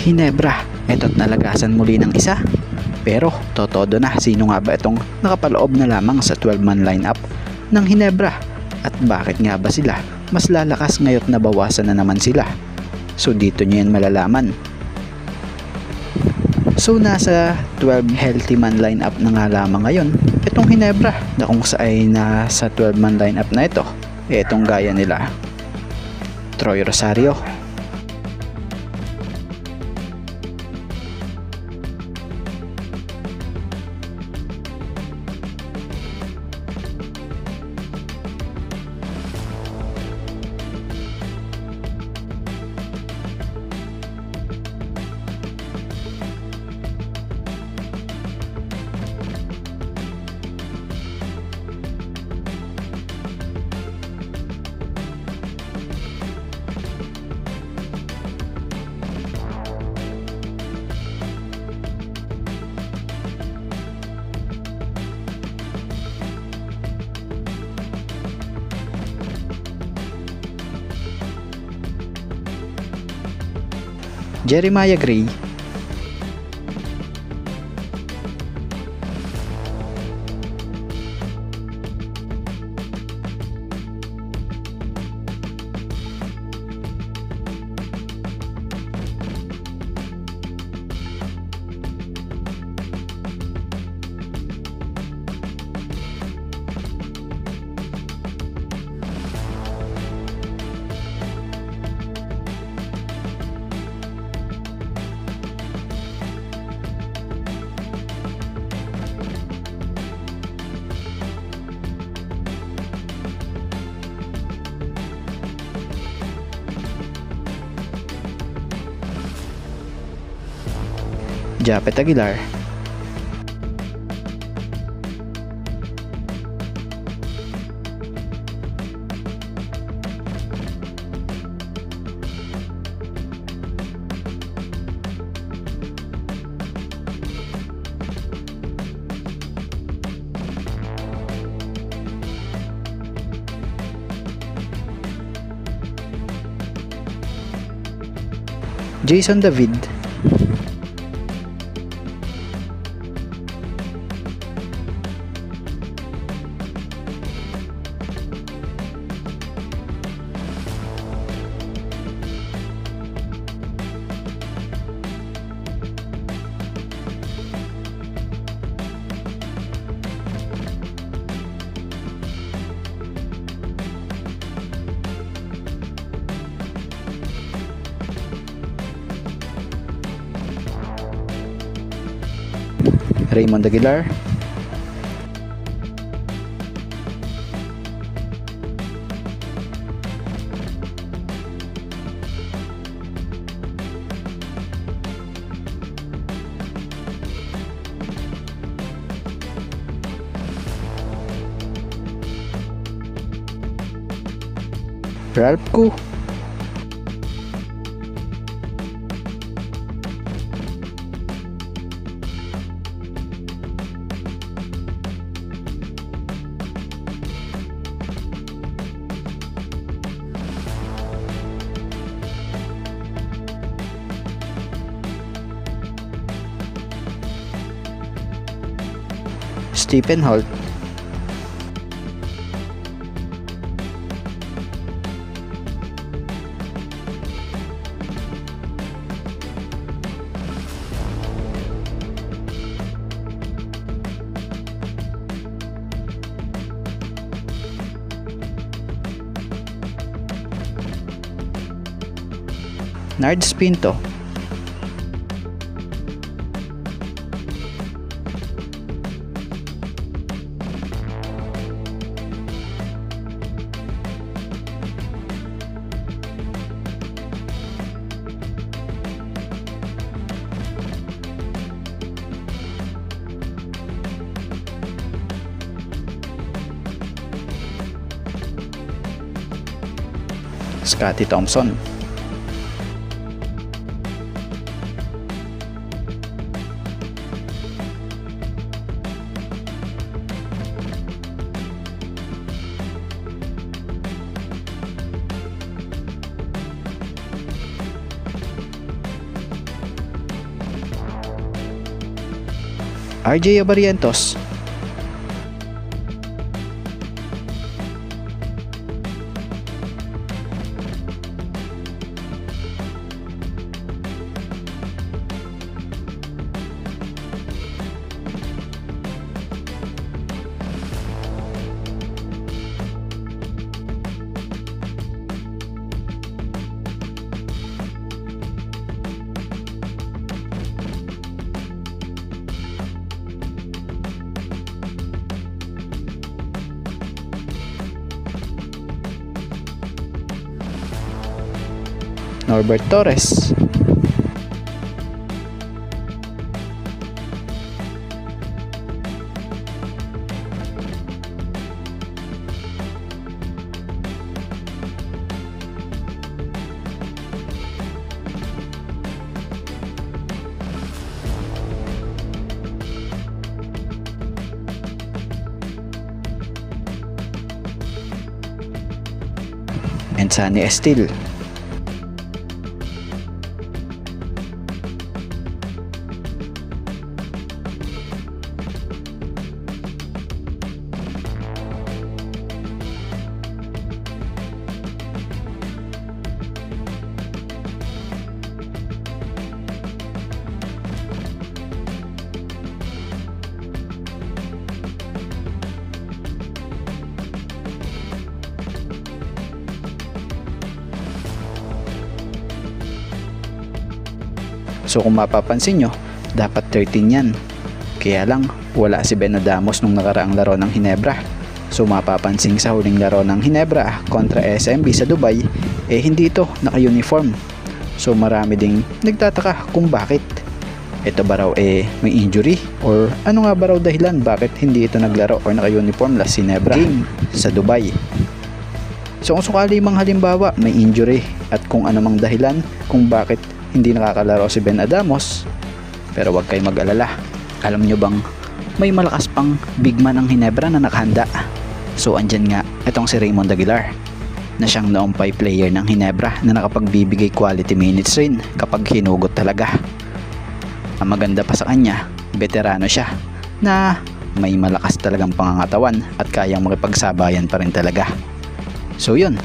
Hinebra, eto't nalagasan muli ng isa. Pero totodo na, sino nga ba itong nakapaloob na lamang sa 12-man lineup ng Hinebra? At bakit nga ba sila mas lalakas ngayon na bawasan na naman sila? So dito nyo yan malalaman. So nasa 12 healthy man lineup na nga lamang ngayon itong Hinebra, na kung saan nasa 12-man lineup na ito, itong gaya nila Troy Rosario, Jeremiah Gray, Japet Aguilar, Jason David, Raymond Aguilar, Ralph Koo, Stephen Holt, Nards Pinto, Scotty Thompson, RJ Abarientos. Norbert Torres. And Sunny Estil. So kung mapapansin nyo, dapat 13 yan. Kaya lang, wala si Ben Adamos nung nakaraang laro ng Ginebra. So mapapansin sa huling laro ng Ginebra kontra SMB sa Dubai, hindi ito naka-uniform. So marami ding nagtataka kung bakit. Ito ba raw may injury? Or ano nga ba raw dahilan bakit hindi ito naglaro or naka-uniform last Ginebra game sa Dubai? So kung sakali mang halimbawa may injury at kung anumang dahilan kung bakit hindi nakakalaro si Ben Adamos, pero wag kayo mag-alala. Alam nyo bang may malakas pang big man ng Ginebra na nakahanda? So andyan nga itong si Raymond Aguilar na siyang noong 5 player ng Ginebra na nakapagbibigay quality minutes rin kapag hinugot talaga. Ang maganda pa sa kanya, veterano siya na may malakas talagang pangangatawan at kayang makipagsabayan pa rin talaga. So yun,